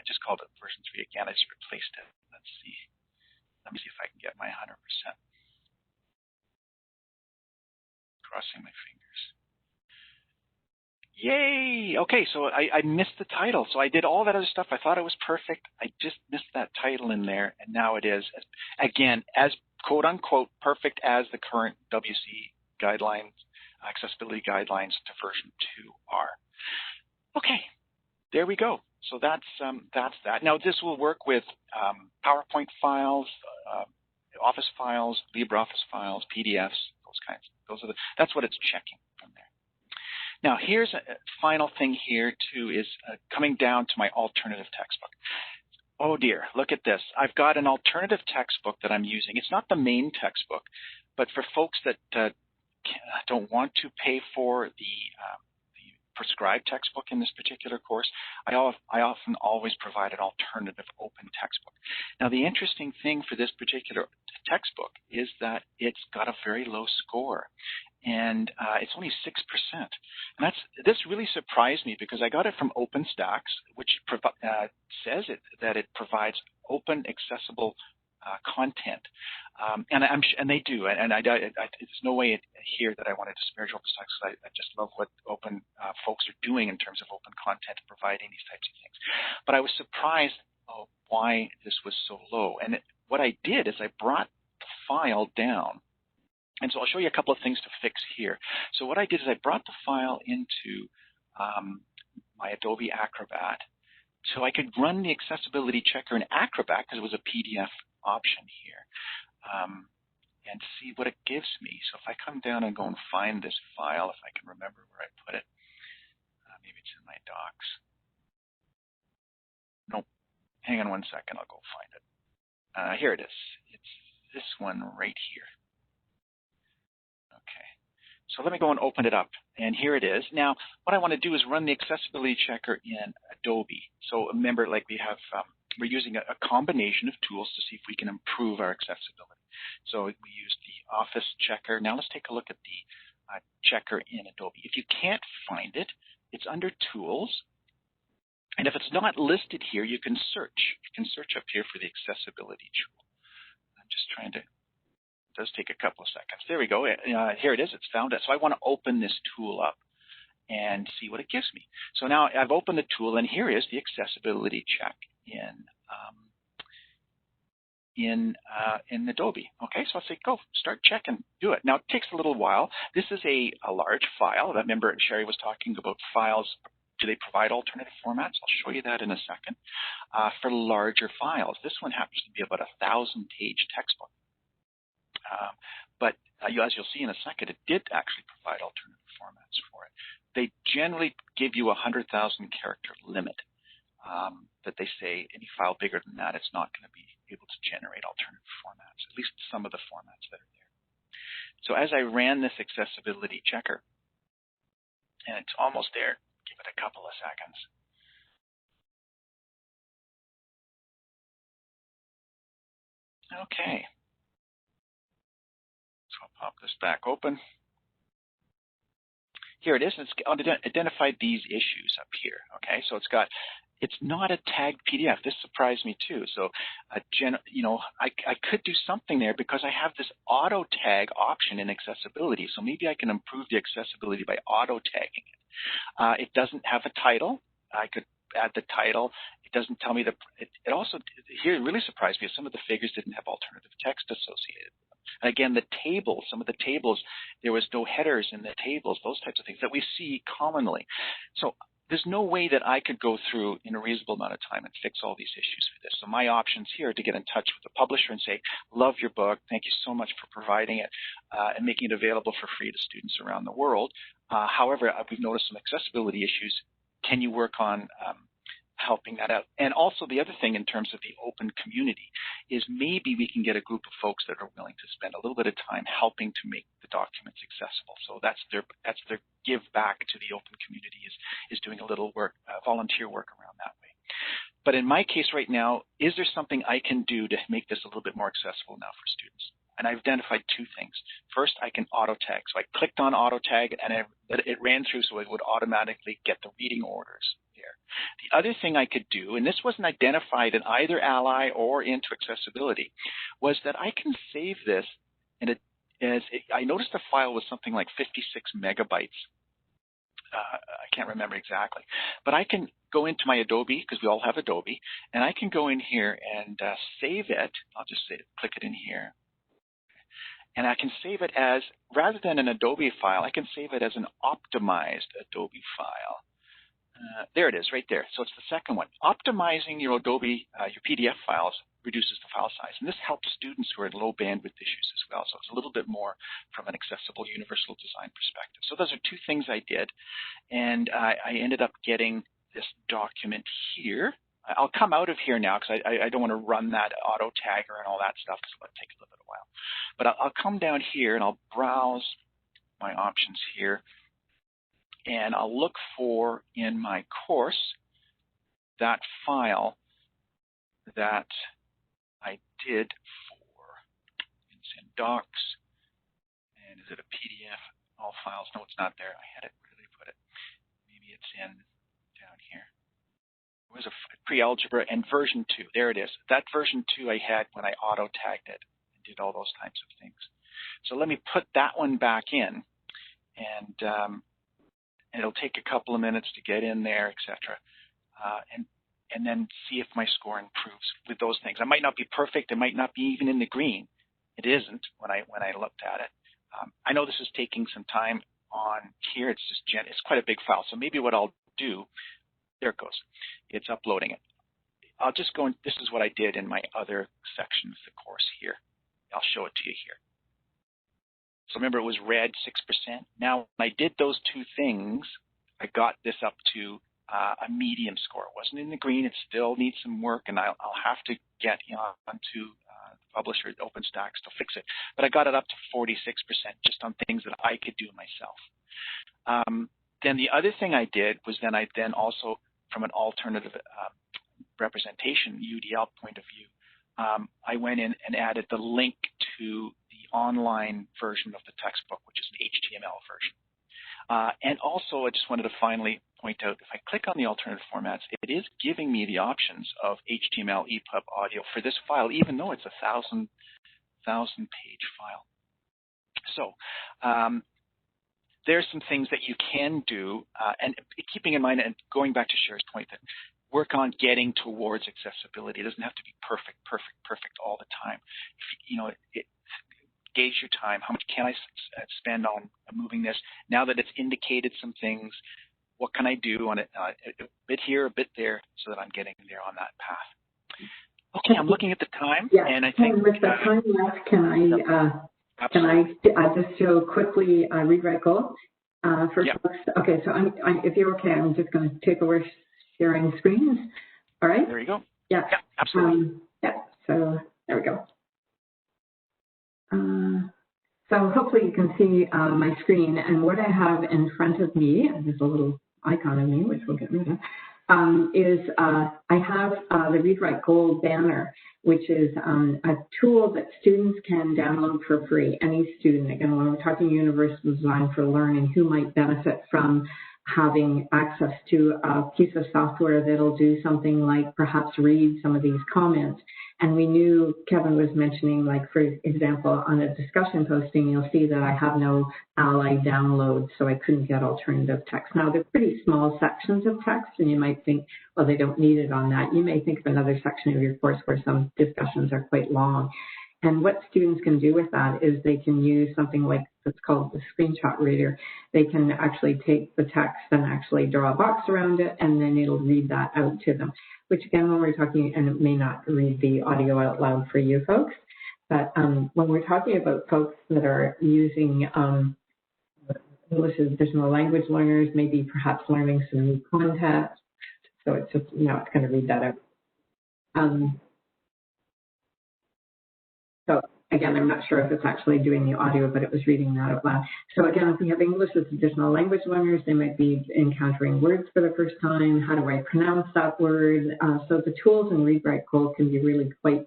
just called it version 3 again. I just replaced it. Let's see. Let me see if I can get my 100%. Crossing my fingers. Yay! Okay, so I missed the title. So I did all that other stuff. I thought it was perfect. I just missed that title in there, and now it is, again, as quote-unquote perfect as the current WC guidelines, accessibility guidelines to version 2 are. Okay, there we go. So that's that. Now, this will work with PowerPoint files, Office files, LibreOffice files, PDFs, those kinds. That's what it's checking from there. Now, here's a final thing here, too, is coming down to my alternative textbook. Oh, dear, look at this. I've got an alternative textbook that I'm using. It's not the main textbook, but for folks that don't want to pay for the prescribed textbook in this particular course, I often always provide an alternative open textbook. Now, the interesting thing for this particular textbook is that it's got a very low score, and it's only 6%. And this really surprised me because I got it from OpenStax, which says that it provides open, accessible content, and they do, and there's no way here that I want to disparage OpenStax. I just love what open folks are doing in terms of open content, providing these types of things. But I was surprised why this was so low. And what I did is I brought the file down, and so I'll show you a couple of things to fix here. So what I did is I brought the file into my Adobe Acrobat, so I could run the accessibility checker in Acrobat because it was a PDF option here, and see what it gives me. So if I come down and go and find this file, if I can remember where I put it, maybe it's in my docs. Nope. Hang on one second. I'll go find it. Here it is. It's this one right here. Okay. So let me go and open it up. And here it is. Now, what I want to do is run the accessibility checker in Adobe. So remember, like we have, we're using a combination of tools to see if we can improve our accessibility. So we use the Office checker. Now let's take a look at the checker in Adobe. If you can't find it, it's under Tools. And if it's not listed here, you can search. You can search up here for the accessibility tool. I'm just trying to, it does take a couple of seconds. There we go. Here it is. It's found it. So I want to open this tool up and see what it gives me. So now I've opened the tool, and here is the accessibility check in Adobe. Okay, so I'll say go, start check and do it. Now it takes a little while. This is a large file. Remember, Sherry was talking about files. Do they provide alternative formats? I'll show you that in a second. For larger files, this one happens to be about a 1,000-page textbook. but as you'll see in a second, it did actually provide alternative formats for it. They generally give you a 100,000 character limit that they say any file bigger than that, it's not going to be able to generate alternative formats, at least some of the formats that are there. So as I ran this accessibility checker, and it's almost there, give it a couple of seconds. Okay. So I'll pop this back open. Here it is. It's identified these issues up here. Okay, so it's not a tagged PDF. This surprised me too. So, I could do something there because I have this auto tag option in accessibility. So maybe I can improve the accessibility by auto tagging it. It doesn't have a title. I could add the title. It doesn't tell me it also, here it really surprised me, some of the figures didn't have alternative text associated with them. And again, the tables, some of the tables, there was no headers in the tables, those types of things that we see commonly. So there's no way that I could go through in a reasonable amount of time and fix all these issues with this. So my options here are to get in touch with the publisher and say, love your book, thank you so much for providing it and making it available for free to students around the world. However, we've noticed some accessibility issues. Can you work on helping that out? And also the other thing in terms of the open community is maybe we can get a group of folks that are willing to spend a little bit of time helping to make the documents accessible. So that's their give back to the open community is doing a little work, volunteer work around that way. But in my case right now, is there something I can do to make this a little bit more accessible now for students? And I've identified two things. First, I can auto tag. So I clicked on auto tag and it ran through so it would automatically get the reading orders there. The other thing I could do, and this wasn't identified in either Ally or into accessibility, was that I can save this, and I noticed the file was something like 56 megabytes. I can't remember exactly, but I can go into my Adobe, because we all have Adobe, and I can go in here and save it. I'll just click it in here. And I can save it as, rather than an Adobe file, I can save it as an optimized Adobe file. There it is, right there. So it's the second one. Optimizing your Adobe, your PDF files reduces the file size. And this helps students who are in low bandwidth issues as well. So it's a little bit more from an accessible universal design perspective. So those are two things I did. And I ended up getting this document here. I'll come out of here now because I don't want to run that auto tagger and all that stuff because it'll take a little bit of a while. But I'll come down here and I'll browse my options here. And I'll look for in my course that file that I did for, it's in docs, and is it a PDF, all files? No, it's not there. I had it, where did I put it? Maybe it's in down here. It was a pre-algebra and version 2. There it is. That version 2 I had when I auto-tagged it and did all those types of things. So let me put that one back in, and it'll take a couple of minutes to get in there, etc. And then see if my score improves with those things. I might not be perfect. It might not be even in the green. It isn't when I looked at it. I know this is taking some time on here. It's quite a big file. So maybe what I'll do, there it goes. It's uploading it. I'll just go and this is what I did in my other section of the course here. I'll show it to you here. So remember, it was red, 6%. Now, when I did those two things, I got this up to a medium score. It wasn't in the green. It still needs some work, and I'll have to get onto the publisher, OpenStax, to fix it. But I got it up to 46% just on things that I could do myself. Then the other thing I did was I also, from an alternative representation, UDL point of view, I went in and added the link to the online version of the textbook, which is an HTML version. And also, I just wanted to finally point out, if I click on the alternative formats, it is giving me the options of HTML, EPUB, audio for this file, even though it's a 1,000-page file. So there's some things that you can do, and keeping in mind, and going back to Cher's point, that work on getting towards accessibility. It doesn't have to be perfect all the time. Gauge your time. How much can I spend on moving this? Now that it's indicated some things, what can I do on it? A bit here, a bit there, so that I'm getting there on that path. Okay, I'm looking at the time, yeah, and I think with the time left, can I Absolutely. Can I just show quickly read, write, goal for Yep. folks? Okay, so if you're okay, I'm just going to take over sharing screens. All right? There you go. Yeah. Yeah, absolutely. Yeah, so there we go. So hopefully you can see my screen, and what I have in front of me, there's a little icon of me, which we'll get rid of, is I have the Read, Write, Goal banner, which is a tool that students can download for free. Any student, again, when we're talking universal design for learning, who might benefit from having access to a piece of software that'll do something like perhaps read some of these comments. And we knew Kevin was mentioning, like, for example, on a discussion posting, you'll see that I have no Ally download, so I couldn't get alternative text. Now, they're pretty small sections of text, and you might think, well, they don't need it on that. You may think of another section of your course where some discussions are quite long. And what students can do with that is they can use something like what's called the screenshot reader. They can actually take the text and actually draw a box around it, and then it'll read that out to them. Which again, when we're talking, and it may not read the audio out loud for you folks, but when we're talking about folks that are using English as additional language learners, maybe perhaps learning some new content, so it's just, now it's going to read that out. So again, I'm not sure if it's actually doing the audio, but it was reading that out loud. So again, if we have English as additional language learners, they might be encountering words for the first time. How do I pronounce that word? So the tools in Read, Write, Goal can be really quite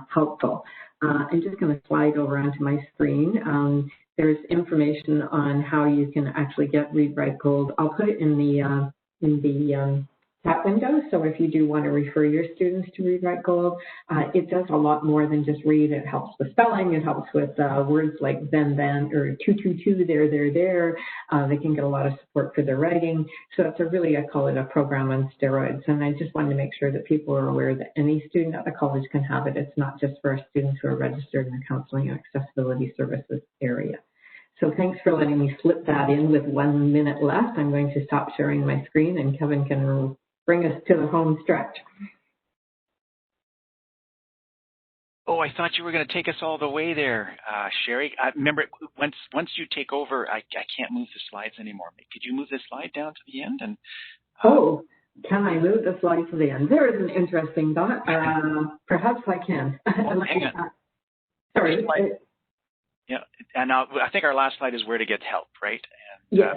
helpful. I'm just going to slide over onto my screen. There's information on how you can actually get Read, Write, Goal. I'll put it in the chat window. So if you do want to refer your students to Read, Write, Goal, it does a lot more than just read. It helps with spelling. It helps with words like then, or to, there. They can get a lot of support for their writing. So it's a really, I call it a program on steroids. And I just wanted to make sure that people are aware that any student at the college can have it. It's not just for our students who are registered in the counseling and accessibility services area. So thanks for letting me slip that in with 1 minute left. I'm going to stop sharing my screen, and Kevin can bring us to the home stretch. Oh, I thought you were going to take us all the way there, Sherry. Remember, once you take over, I can't move the slides anymore. Could you move the slide down to the end? And can I move the slide to the end? There is an interesting thought. Perhaps I can. Oh, hang on. Sorry. Yeah, and I think our last slide is where to get help, right? And, yes.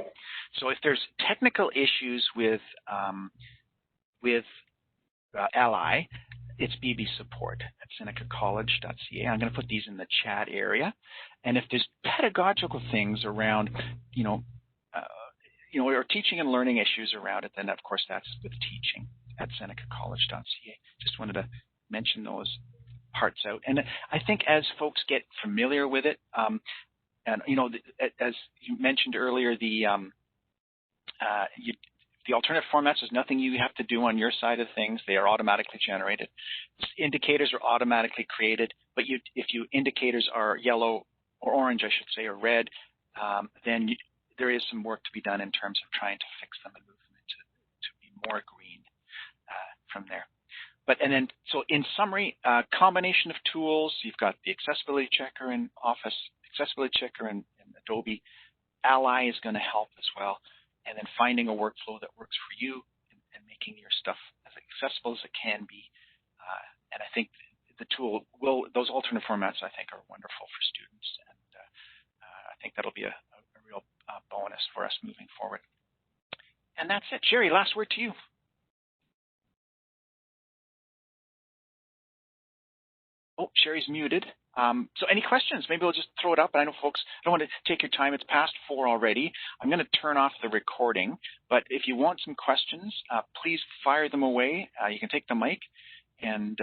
So if there's technical issues with Ally, it's BB support at senecacollege.ca. I'm going to put these in the chat area. And if there's pedagogical things around, or teaching and learning issues around it, then of course that's with teaching at senecacollege.ca. Just wanted to mention those parts out. And I think as folks get familiar with it, and as you mentioned earlier, the alternative formats, there's nothing you have to do on your side of things. They are automatically generated. Indicators are automatically created, but if indicators are yellow or orange, I should say, or red, then there is some work to be done in terms of trying to fix them and move them to be more green from there. So in summary, combination of tools. You've got the accessibility checker in Office, accessibility checker in Adobe. Ally is going to help as well. And then finding a workflow that works for you and making your stuff as accessible as it can be. And I think the tool those alternate formats, I think, are wonderful for students. And I think that'll be a real bonus for us moving forward. And that's it. Sherry, last word to you. Oh, Sherry's muted. So any questions? Maybe we'll just throw it up. I know folks, I don't want to take your time. It's past 4 already. I'm going to turn off the recording. But if you want some questions, please fire them away. You can take the mic, and